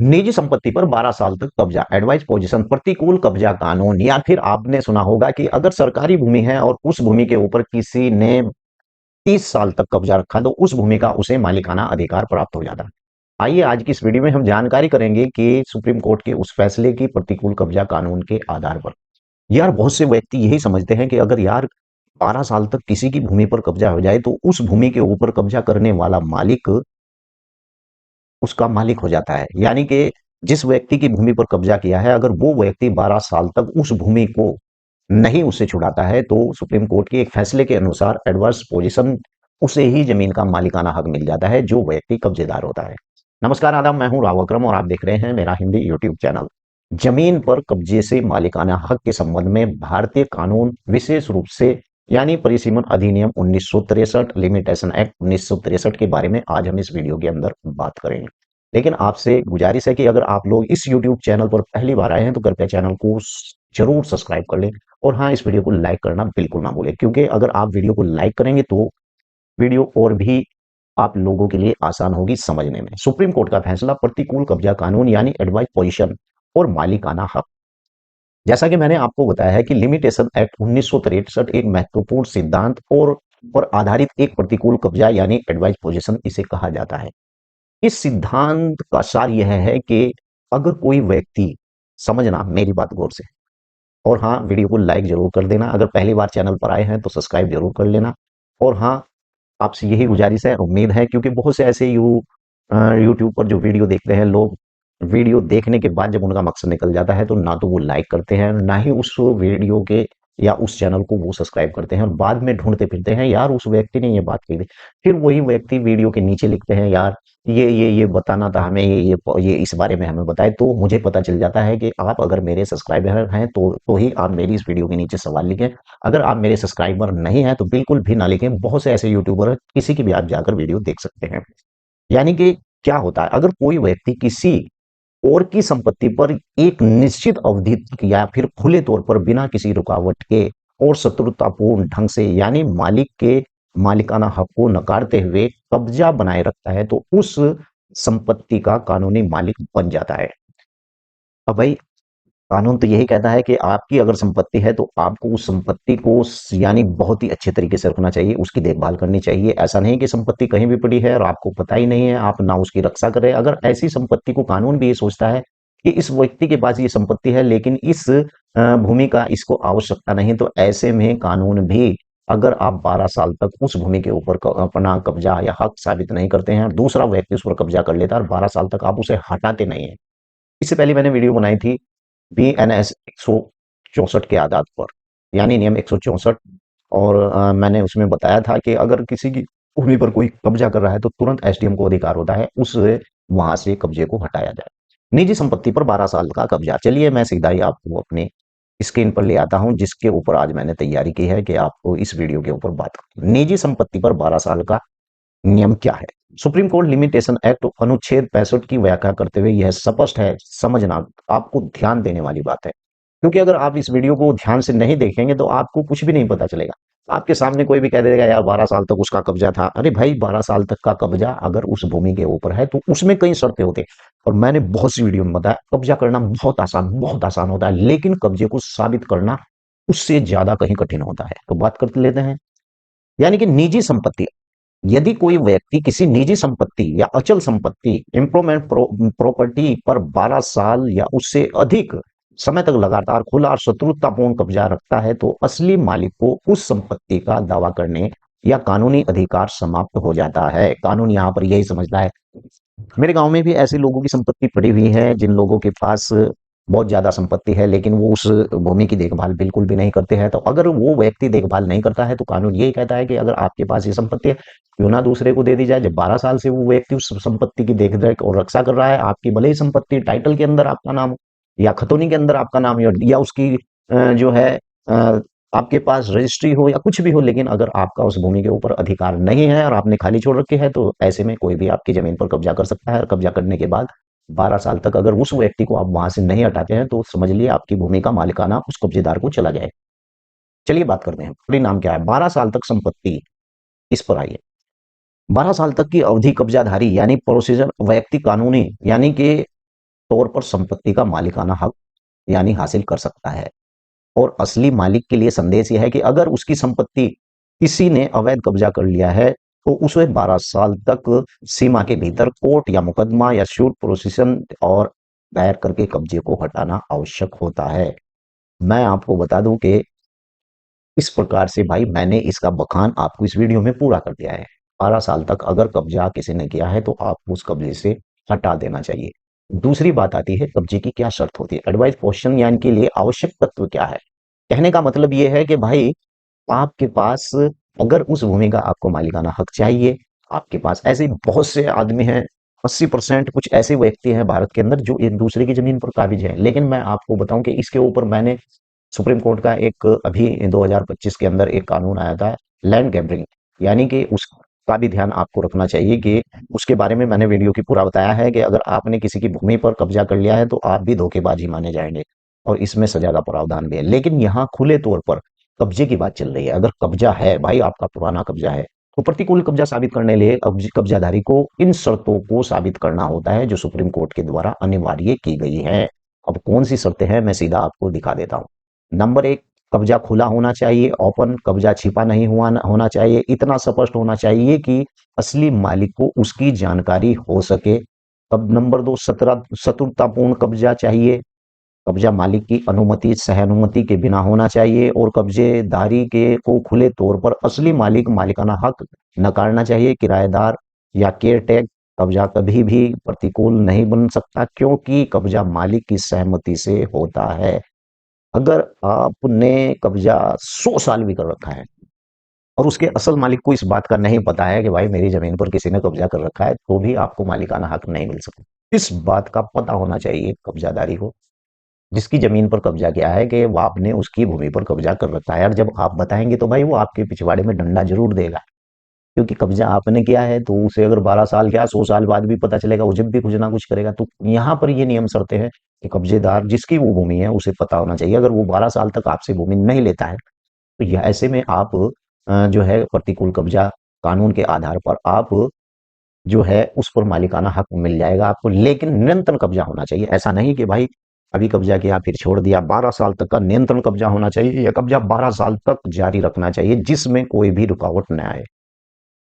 निजी संपत्ति पर 12 साल तक कब्जा, एडवाइस पोजीशन, प्रतिकूल कब्जा कानून। या फिर आपने सुना होगा कि अगर सरकारी भूमि है और उस भूमि के ऊपर किसी ने 30 साल तक कब्जा रखा तो उस भूमि का उसे मालिकाना अधिकार प्राप्त हो जाता है। आइए आज की इस वीडियो में हम जानकारी करेंगे कि सुप्रीम कोर्ट के उस फैसले की प्रतिकूल कब्जा कानून के आधार पर। यार बहुत से व्यक्ति यही समझते हैं कि अगर यार 12 साल तक किसी की भूमि पर कब्जा हो जाए तो उस भूमि के ऊपर कब्जा करने वाला मालिक उसका मालिक हो जाता है। यानी कि जिस व्यक्ति की भूमि पर कब्जा किया है, अगर वो व्यक्ति 12 साल तक उस भूमि को नहीं उससे छुड़ाता है तो सुप्रीम कोर्ट के एक फैसले के अनुसार एडवर्स पोजीशन उसे ही जमीन का मालिकाना हक मिल जाता है जो व्यक्ति कब्जेदार होता है। नमस्कार, आदाब, मैं हूं राव अकरम और आप देख रहे हैं मेरा हिंदी यूट्यूब चैनल। जमीन पर कब्जे से मालिकाना हक के संबंध में भारतीय कानून विशेष रूप से यानी परिसीमन अधिनियम 1963 लिमिटेशन एक्ट 1963 के बारे में आज हम इस वीडियो के अंदर बात करेंगे। लेकिन आपसे गुजारिश है कि अगर आप लोग इस यूट्यूब चैनल पर पहली बार आए हैं तो कृपया चैनल को जरूर सब्सक्राइब कर लें और हाँ, इस वीडियो को लाइक करना बिल्कुल ना भूलें, क्योंकि अगर आप वीडियो को लाइक करेंगे तो वीडियो और भी आप लोगों के लिए आसान होगी समझने में। सुप्रीम कोर्ट का फैसला प्रतिकूल कब्जा कानून यानी एडवाइस पोजीशन और मालिकाना हक। जैसा कि मैंने आपको बताया है कि लिमिटेशन एक्ट 1963 एक महत्वपूर्ण सिद्धांत और पर आधारित एक प्रतिकूल कब्जा यानी एडवाइस पोजीशन इसे कहा जाता है। इस सिद्धांत का सार यह है कि अगर कोई व्यक्ति, समझना मेरी बात गौर से, और हाँ, वीडियो को लाइक जरूर कर देना। अगर पहली बार चैनल पर आए हैं तो सब्सक्राइब जरूर कर लेना। और हाँ, आपसे यही गुजारिश है, उम्मीद है, क्योंकि बहुत से ऐसे यूट्यूब पर जो वीडियो देखते हैं लोग, वीडियो देखने के बाद जब उनका मकसद निकल जाता है तो ना तो वो लाइक करते हैं ना ही उस वीडियो के या उस चैनल को वो सब्सक्राइब करते हैं, और बाद में ढूंढते फिरते हैं यार उस व्यक्ति ने ये बात कही थी। फिर वही व्यक्ति वीडियो के नीचे लिखते हैं यार ये बताना था हमें, ये इस बारे में हमें बताए। तो मुझे पता चल जाता है कि आप अगर मेरे सब्सक्राइबर हैं तो ही आप मेरी इस वीडियो के नीचे सवाल लिखें। अगर आप मेरे सब्सक्राइबर नहीं हैं तो बिल्कुल भी ना लिखें। बहुत से ऐसे यूट्यूबर हैं, किसी की भी आप जाकर वीडियो देख सकते हैं। यानी कि क्या होता है, अगर कोई व्यक्ति किसी और की संपत्ति पर एक निश्चित अवधि तक या फिर खुले तौर पर बिना किसी रुकावट के और शत्रुतापूर्ण ढंग से यानी मालिक के मालिकाना हक को नकारते हुए कब्जा बनाए रखता है तो उस संपत्ति का कानूनी मालिक बन जाता है। अब भाई, कानून तो यही कहता है कि आपकी अगर संपत्ति है तो आपको उस संपत्ति को यानी बहुत ही अच्छे तरीके से रखना चाहिए, उसकी देखभाल करनी चाहिए। ऐसा नहीं कि संपत्ति कहीं भी पड़ी है और आपको पता ही नहीं है, आप ना उसकी रक्षा करें। अगर ऐसी संपत्ति को कानून भी ये सोचता है कि इस व्यक्ति के पास ये संपत्ति है लेकिन इस भूमि का इसको आवश्यकता नहीं, तो ऐसे में कानून भी, अगर आप 12 साल तक उस भूमि के ऊपर अपना कब्जा या हक साबित नहीं करते हैं और दूसरा व्यक्ति उस पर कब्जा कर लेता है और 12 साल तक आप उसे हटाते नहीं है। इससे पहले मैंने वीडियो बनाई थी बीएनएस 164 के आधार पर, यानी नियम 164। और मैंने उसमें बताया था कि अगर किसी की भूमि पर कोई कब्जा कर रहा है तो तुरंत एसडीएम को अधिकार होता है उस वहां से कब्जे को हटाया जाए। निजी संपत्ति पर 12 साल का कब्जा। चलिए मैं सीधा ही आपको अपने स्क्रीन पर ले आता हूं जिसके ऊपर आज मैंने तैयारी की है कि आपको इस वीडियो के ऊपर बात करें। निजी संपत्ति पर 12 साल का नियम क्या है। सुप्रीम कोर्ट लिमिटेशन एक्ट अनुच्छेद 65 की व्याख्या करते हुए यह स्पष्ट है, समझना आपको ध्यान देने वाली बात है, क्योंकि अगर आप इस वीडियो को ध्यान से नहीं देखेंगे तो आपको कुछ भी नहीं पता चलेगा। आपके सामने कोई भी कह देगा यार 12 साल तक उसका कब्जा था। अरे भाई, 12 साल तक का कब्जा अगर उस भूमि के ऊपर है तो उसमें कई शर्तें होती हैं, और मैंने बहुत सी वीडियो में बताया कब्जा करना बहुत आसान होता है, लेकिन कब्जे को साबित करना उससे ज्यादा कहीं कठिन होता है। तो बात करते लेते हैं। यानी कि निजी संपत्ति, यदि कोई व्यक्ति किसी निजी संपत्ति या अचल संपत्ति इंप्रूवमेंट प्रॉपर्टी पर 12 साल या उससे अधिक समय तक लगातार खुला और शत्रुतापूर्ण कब्जा रखता है तो असली मालिक को उस संपत्ति का दावा करने या कानूनी अधिकार समाप्त हो जाता है। कानून यहां पर यही समझता है। मेरे गांव में भी ऐसे लोगों की संपत्ति पड़ी हुई है जिन लोगों के पास बहुत ज्यादा संपत्ति है लेकिन वो उस भूमि की देखभाल बिल्कुल भी नहीं करते हैं। तो अगर वो व्यक्ति देखभाल नहीं करता है तो कानून यही कहता है कि अगर आपके पास ये संपत्ति है क्यों ना दूसरे को दे दी जाए। जब 12 साल से वो व्यक्ति उस संपत्ति की देखरेख और रक्षा कर रहा है, आपकी भले ही संपत्ति टाइटल के अंदर आपका नाम हो या खतौनी के अंदर आपका नाम हो या उसकी जो है आपके पास रजिस्ट्री हो या कुछ भी हो, लेकिन अगर आपका उस भूमि के ऊपर अधिकार नहीं है और आपने खाली छोड़ रखी है तो ऐसे में कोई भी आपकी जमीन पर कब्जा कर सकता है। और कब्जा करने के बाद 12 साल तक अगर उस व्यक्ति को आप वहां से नहीं हटाते हैं तो समझ लिए आपकी भूमि का मालिकाना उस कब्जेदार को चला जाए। चलिए बात करते हैं परिणाम क्या है। 12 साल तक संपत्ति, इस पर आइए। 12 साल तक की अवधि कब्जाधारी यानी प्रोसीजर व्यक्ति कानूनी यानी कि तौर पर संपत्ति का मालिकाना हक यानी हासिल कर सकता है। और असली मालिक के लिए संदेश यह है कि अगर उसकी संपत्ति किसी ने अवैध कब्जा कर लिया है तो उसे 12 साल तक सीमा के भीतर कोर्ट या मुकदमा या सूट प्रोसीजन और दायर करके कब्जे को हटाना आवश्यक होता है। मैं आपको बता दूं कि इस प्रकार से भाई मैंने इसका बखान आपको इस वीडियो में पूरा कर दिया है। 12 साल तक अगर कब्जा किसी ने किया है तो आपको उस कब्जे से हटा देना चाहिए। दूसरी बात आती है कब्जे की क्या शर्त होती है। एडवाइस पोजीशन यानी के लिए आवश्यक तत्व क्या है। कहने का मतलब ये है कि भाई आपके पास अगर उस भूमि का आपको मालिकाना हक चाहिए, आपके पास ऐसे बहुत से आदमी हैं, 80% कुछ ऐसे व्यक्ति हैं भारत के अंदर जो एक दूसरे की जमीन पर काबिज हैं। लेकिन मैं आपको बताऊं कि इसके ऊपर मैंने सुप्रीम कोर्ट का एक अभी 2025 के अंदर एक कानून आया था लैंड गैबरिंग, यानी कि उसका भी ध्यान आपको रखना चाहिए कि उसके बारे में मैंने वीडियो की पूरा बताया है कि अगर आपने किसी की भूमि पर कब्जा कर लिया है तो आप भी धोखेबाज ही माने जाएंगे और इसमें सजा का प्रावधान भी है। लेकिन यहाँ खुले तौर पर कब्जे की बात चल रही है। अगर कब्जा है भाई, आपका पुराना कब्जा है, तो प्रतिकूल कब्जा साबित करने लिए कब्जाधारी को इन शर्तों को साबित करना होता है जो सुप्रीम कोर्ट के द्वारा अनिवार्य की गई है। अब कौन सी शर्तें हैं मैं सीधा आपको दिखा देता हूं। नंबर एक, कब्जा खुला होना चाहिए, ओपन, कब्जा छिपा नहीं हुआ होना चाहिए, इतना स्पष्ट होना चाहिए कि असली मालिक को उसकी जानकारी हो सके। अब नंबर दो, शत्रुतापूर्ण कब्जा चाहिए। कब्जा मालिक की अनुमति सहअनुमति के बिना होना चाहिए और कब्जेदारी के को खुले तौर पर असली मालिक मालिकाना हक नकारना चाहिए। किराएदार या केयर टेक कब्जा कभी भी प्रतिकूल नहीं बन सकता क्योंकि कब्जा मालिक की सहमति से होता है। अगर आपने कब्जा 100 साल भी कर रखा है और उसके असल मालिक को इस बात का नहीं पता है कि भाई मेरी जमीन पर किसी ने कब्जा कर रखा है, तो भी आपको मालिकाना हक नहीं मिल सकता। इस बात का पता होना चाहिए कब्जादारी को, जिसकी जमीन पर कब्जा किया है, कि वो आपने उसकी भूमि पर कब्जा कर रखा है। और जब आप बताएंगे तो भाई वो आपके पिछवाड़े में डंडा जरूर देगा, क्योंकि कब्जा आपने किया है तो उसे अगर 12 साल क्या 100 साल बाद भी पता चलेगा, वो जब भी कुछ ना कुछ करेगा। तो यहाँ पर ये नियम शर्तें हैं कि कब्जेदार जिसकी वो भूमि है उसे पता होना चाहिए। अगर वो 12 साल तक आपसे भूमि नहीं लेता है तो यह ऐसे में आप जो है प्रतिकूल कब्जा कानून के आधार पर आप जो है उस पर मालिकाना हक मिल जाएगा आपको। लेकिन निरंतर कब्जा होना चाहिए। ऐसा नहीं कि भाई अभी कब्जा किया फिर छोड़ दिया। 12 साल तक का नियंत्रण कब्जा होना चाहिए। यह कब्जा 12 साल तक जारी रखना चाहिए जिसमें कोई भी रुकावट न आए।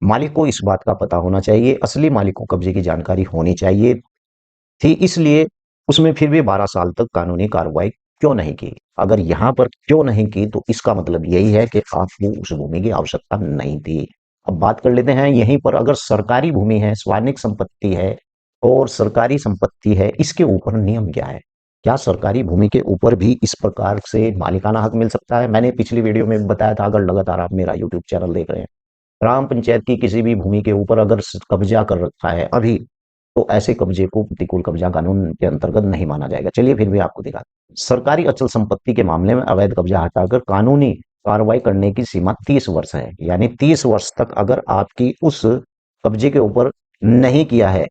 मालिक को इस बात का पता होना चाहिए, असली मालिक को कब्जे की जानकारी होनी चाहिए थी, इसलिए उसमें फिर भी 12 साल तक कानूनी कार्रवाई क्यों नहीं की। अगर यहां पर क्यों नहीं की तो इसका मतलब यही है कि आपको उस भूमि की आवश्यकता नहीं थी। अब बात कर लेते हैं यहीं पर, अगर सरकारी भूमि है, स्वानिक संपत्ति है और सरकारी संपत्ति है, इसके ऊपर नियम क्या है। क्या सरकारी भूमि के ऊपर भी इस प्रकार से मालिकाना हक मिल सकता है। मैंने पिछली वीडियो में बताया था, अगर लगातार आप मेरा यूट्यूब चैनल देख रहे हैं, ग्राम पंचायत की किसी भी भूमि के ऊपर अगर कब्जा कर रखा है अभी, तो ऐसे कब्जे को प्रतिकूल कब्जा कानून के अंतर्गत नहीं माना जाएगा। चलिए फिर भी आपको दिखा, सरकारी अचल संपत्ति के मामले में अवैध कब्जा हटाकर कानूनी कार्रवाई करने की सीमा 30 वर्ष है। यानी 30 वर्ष तक अगर आपकी उस कब्जे के ऊपर नहीं किया है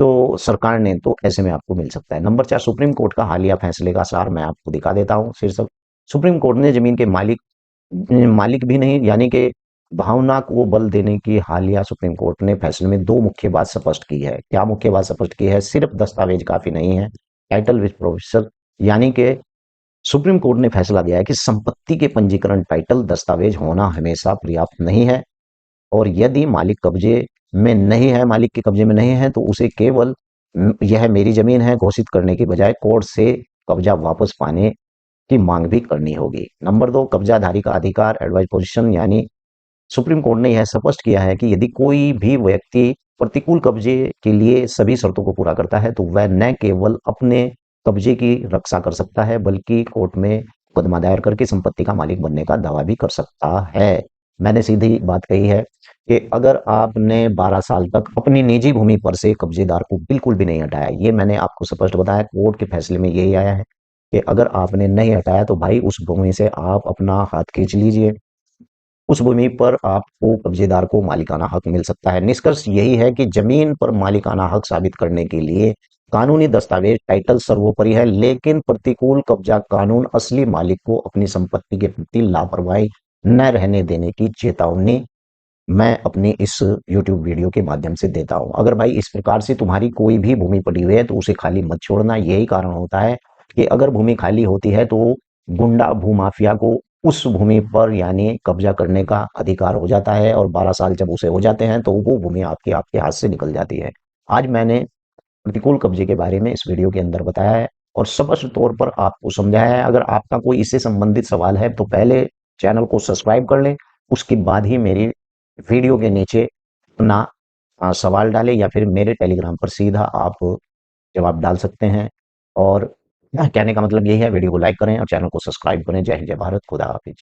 तो सरकार ने, तो ऐसे में आपको मिल सकता है। नंबर 4, सुप्रीम कोर्ट का हालिया फैसले का सार मैं आपको दिखा देता हूं शीर्षक। सुप्रीम कोर्ट ने जमीन के मालिक मालिक भी नहीं यानी कि भावना को बल देने की हालिया सुप्रीम कोर्ट ने फैसले में दो मुख्य बात स्पष्ट की है। क्या मुख्य बात स्पष्ट की है। सिर्फ दस्तावेज काफी नहीं है, टाइटल विद प्रोविजन, यानी कि सुप्रीम कोर्ट ने फैसला दिया है कि संपत्ति के पंजीकरण टाइटल दस्तावेज होना हमेशा पर्याप्त नहीं है। और यदि मालिक कब्जे में नहीं है, मालिक के कब्जे में नहीं है, तो उसे केवल यह मेरी जमीन है घोषित करने की बजाय कोर्ट से कब्जा वापस पाने की मांग भी करनी होगी। नंबर 2, कब्जाधारी का अधिकार एडवाइस पोजीशन, यानी सुप्रीम कोर्ट ने यह स्पष्ट किया है कि यदि कोई भी व्यक्ति प्रतिकूल कब्जे के लिए सभी शर्तों को पूरा करता है तो वह न केवल अपने कब्जे की रक्षा कर सकता है बल्कि कोर्ट में मुकदमा दायर करके संपत्ति का मालिक बनने का दावा भी कर सकता है। मैंने सीधी बात कही है कि अगर आपने 12 साल तक अपनी निजी भूमि पर से कब्जेदार को बिल्कुल भी नहीं हटाया, ये मैंने आपको स्पष्ट बताया, कोर्ट के फैसले में यही आया है कि अगर आपने नहीं हटाया तो भाई उस भूमि से आप अपना हाथ खींच लीजिए, उस भूमि पर आपको कब्जेदार को मालिकाना हक मिल सकता है। निष्कर्ष यही है कि जमीन पर मालिकाना हक साबित करने के लिए कानूनी दस्तावेज टाइटल सर्वोपरि है, लेकिन प्रतिकूल कब्जा कानून असली मालिक को अपनी संपत्ति के प्रति लापरवाही न रहने देने की चेतावनी मैं अपनी इस यूट्यूब वीडियो के माध्यम से देता हूँ। अगर भाई इस प्रकार से तुम्हारी कोई भी भूमि पड़ी हुई है तो उसे खाली मत छोड़ना। यही कारण होता है कि अगर भूमि खाली होती है तो गुंडा भूमाफिया को उस भूमि पर यानी कब्जा करने का अधिकार हो जाता है, और 12 साल जब उसे हो जाते हैं तो वो भूमि आपके आपके हाथ से निकल जाती है। आज मैंने प्रतिकूल कब्जे के बारे में इस वीडियो के अंदर बताया है और स्पष्ट तौर पर आपको समझाया है। अगर आपका कोई इससे संबंधित सवाल है तो पहले चैनल को सब्सक्राइब कर लें, उसके बाद ही मेरी वीडियो के नीचे अपना सवाल डालें या फिर मेरे टेलीग्राम पर सीधा आप जवाब डाल सकते हैं। और कहने का मतलब यही है, वीडियो को लाइक करें और चैनल को सब्सक्राइब करें। जय हिंद, जय भारत, खुदा हाफिज।